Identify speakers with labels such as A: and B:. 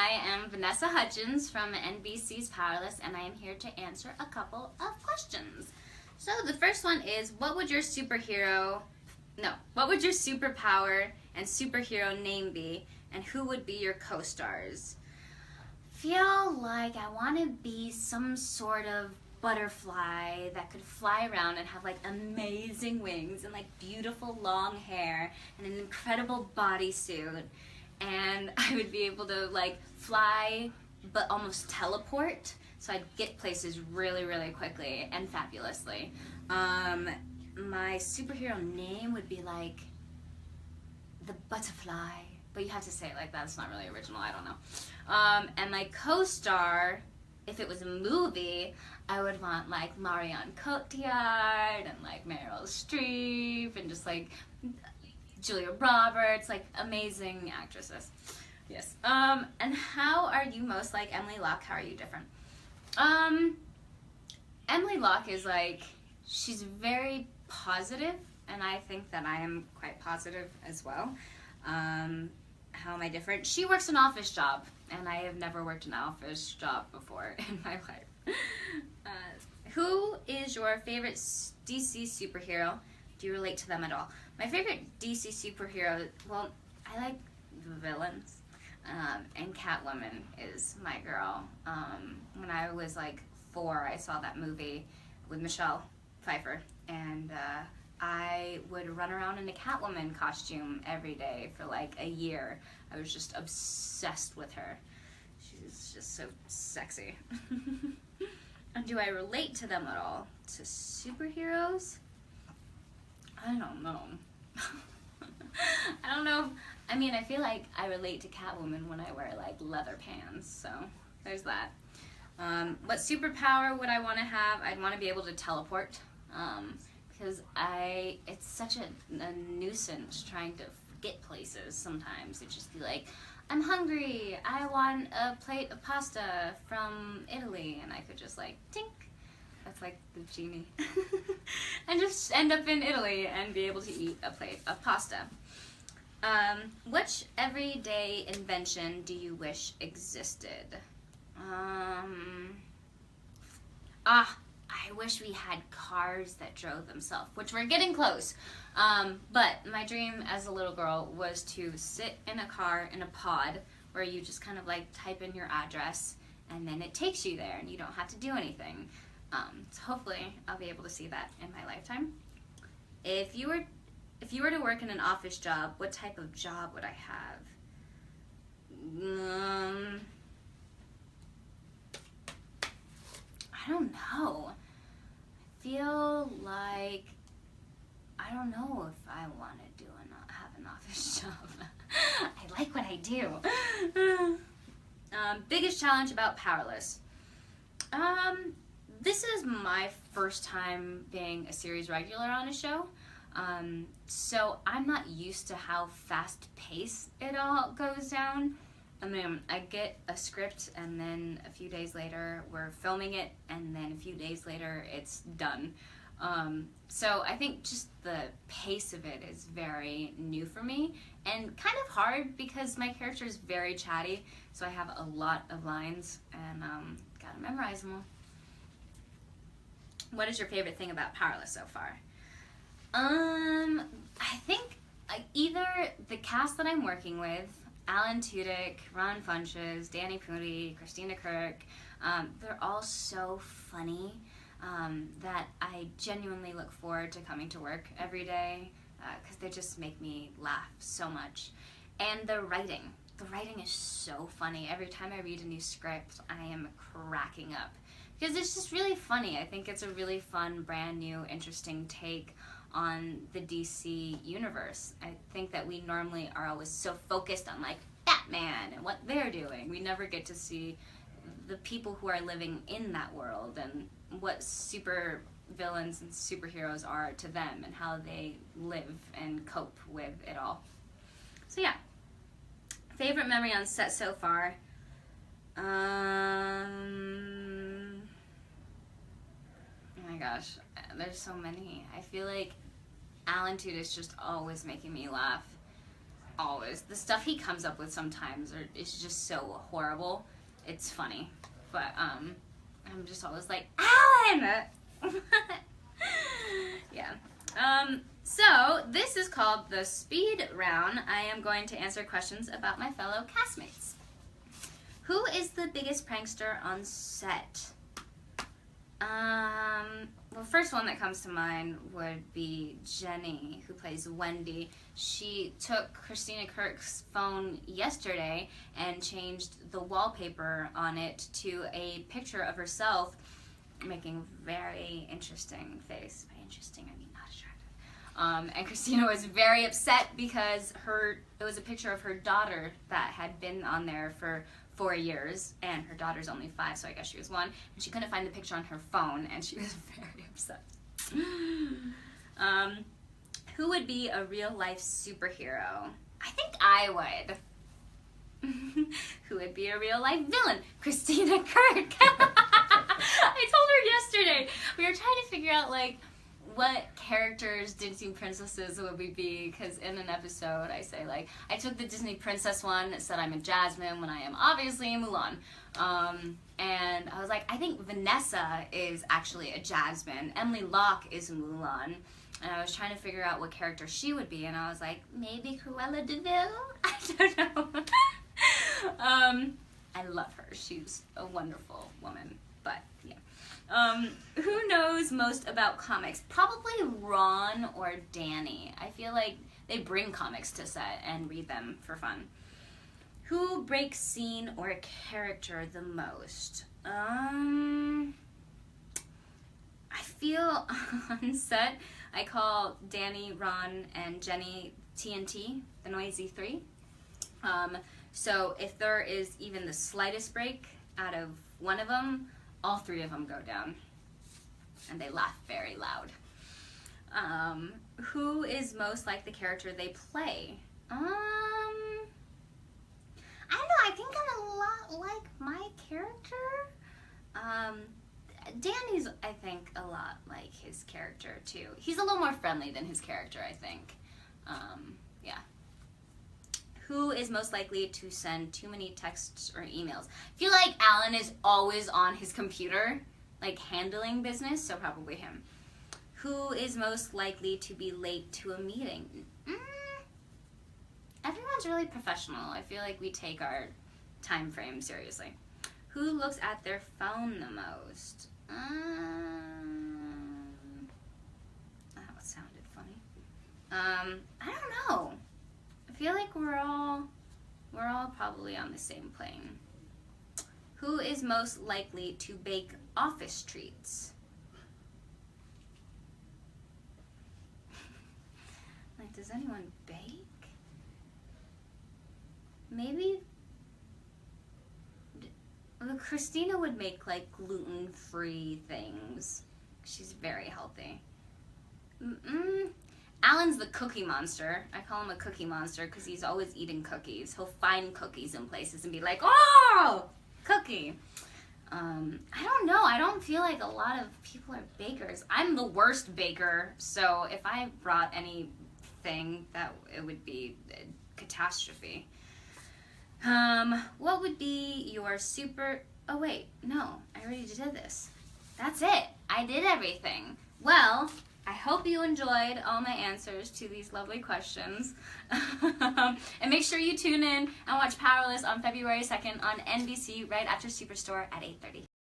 A: I am Vanessa Hutchins from NBC's Powerless, and I am here to answer a couple of questions. So the first one is, what would your superpower and superhero name be, and who would be your co-stars? Feel like I want to be some sort of butterfly that could fly around and have like amazing wings and like beautiful long hair and an incredible bodysuit, and I would be able to like fly but almost teleport, so I'd get places really quickly and fabulously. My superhero name would be like the Butterfly, but you have to say it like that. It's not really original. I don't know. And my co-star, if it was a movie, I would want like Marion Cotillard and like Meryl Streep and just like Julia Roberts, like amazing actresses. Yes. And how are you most like Emily Locke? How are you different? Emily Locke is like, she's very positive, and I think that I am quite positive as well. How am I different? She works an office job, and I have never worked an office job before in my life. Who is your favorite DC superhero? Do you relate to them at all? My favorite DC superhero, well, I like the villains, and Catwoman is my girl. When I was like 4, I saw that movie with Michelle Pfeiffer, and I would run around in a Catwoman costume every day for like a year. I was just obsessed with her. She's just so sexy. And do I relate to them at all? To superheroes? I don't know. I don't know. I mean, I feel like I relate to Catwoman when I wear like leather pants, so there's that. What superpower would I want to have? I'd want to be able to teleport, because it's such a nuisance trying to get places sometimes. It just be like, I'm hungry, I want a plate of pasta from Italy, and I could just like, tink, that's like the genie, and just end up in Italy and be able to eat a plate of pasta. Which everyday invention do you wish existed? I wish we had cars that drove themselves, which we're getting close. But my dream as a little girl was to sit in a car in a pod where you just kind of like type in your address and then it takes you there and you don't have to do anything. So hopefully I'll be able to see that in my lifetime. If you were to work in an office job, what type of job would I have? I don't know. I feel like I don't know if I want to have an office job. I like what I do. Biggest challenge about Powerless. This is my first time being a series regular on a show. So I'm not used to how fast-paced it all goes down. I mean, I get a script and then a few days later we're filming it, and then a few days later it's done. So I think just the pace of it is very new for me and kind of hard because my character is very chatty, so I have a lot of lines and gotta memorize them all. What is your favorite thing about Powerless so far? I think either the cast that I'm working with, Alan Tudyk, Ron Funches, Danny Pudi, Christina Kirk, they're all so funny that I genuinely look forward to coming to work every day because they just make me laugh so much. And the writing is so funny. Every time I read a new script, I am cracking up because it's just really funny. I think it's a really fun, brand new, interesting take on the DC universe. I think that we normally are always so focused on like Batman and what they're doing. We never get to see the people who are living in that world and what super villains and superheroes are to them and how they live and cope with it all. So yeah. Favorite memory on set so far? Oh my gosh, there's so many. I feel like Alan Tudyk's just always making me laugh. always. The stuff he comes up with sometimes is just so horrible. It's funny. But, I'm just always like, Alan! Yeah. So, this is called the speed round. I am going to answer questions about my fellow castmates. Who is the biggest prankster on set? Well, first one that comes to mind would be Jenny, who plays Wendy. She took Christina Kirk's phone yesterday and changed the wallpaper on it to a picture of herself making very interesting face. By interesting, I mean not attractive. And Christina was very upset because it was a picture of her daughter that had been on there for 4 years, and her daughter's only 5, so I guess she was 1, and she couldn't find the picture on her phone, and she was very upset. Who would be a real-life superhero? I think I would. Who would be a real-life villain? Christina Kirk. I told her yesterday. We were trying to figure out, like, what characters Disney princesses would we be, because in an episode I say, like, I took the Disney princess one that said I'm a Jasmine when I am obviously a Mulan. And I was like, I think Vanessa is actually a Jasmine. Emily Locke is Mulan. And I was trying to figure out what character she would be, and I was like, maybe Cruella de Vil? I don't know. I love her. She's a wonderful woman, but yeah. Who knows most about comics? Probably Ron or Danny. I feel like they bring comics to set and read them for fun. Who breaks scene or character the most? I feel on set I call Danny, Ron, and Jenny TNT, the Noisy Three. So if there is even the slightest break out of one of them, all 3 of them go down, and they laugh very loud. Who is most like the character they play? I don't know, I think I'm a lot like my character. Danny's, I think, a lot like his character, too. He's a little more friendly than his character, I think. Yeah. Who is most likely to send too many texts or emails? I feel like Alan is always on his computer, like handling business, so probably him. Who is most likely to be late to a meeting? Everyone's really professional. I feel like we take our time frame seriously. Who looks at their phone the most? That sounded funny. I don't know. I feel like we're all probably on the same plane. Who is most likely to bake office treats? Like, does anyone bake? Maybe. Well, Christina would make, like, gluten-free things. She's very healthy. Alan's the cookie monster. I call him a cookie monster because he's always eating cookies. He'll find cookies in places and be like, oh, cookie. I don't know. I don't feel like a lot of people are bakers. I'm the worst baker, so if I brought anything, it would be a catastrophe. What would be your super... Oh, wait. No. I already did this. That's it. I did everything. Well, I hope you enjoyed all my answers to these lovely questions. And make sure you tune in and watch Powerless on February 2nd on NBC right after Superstore at 8:30.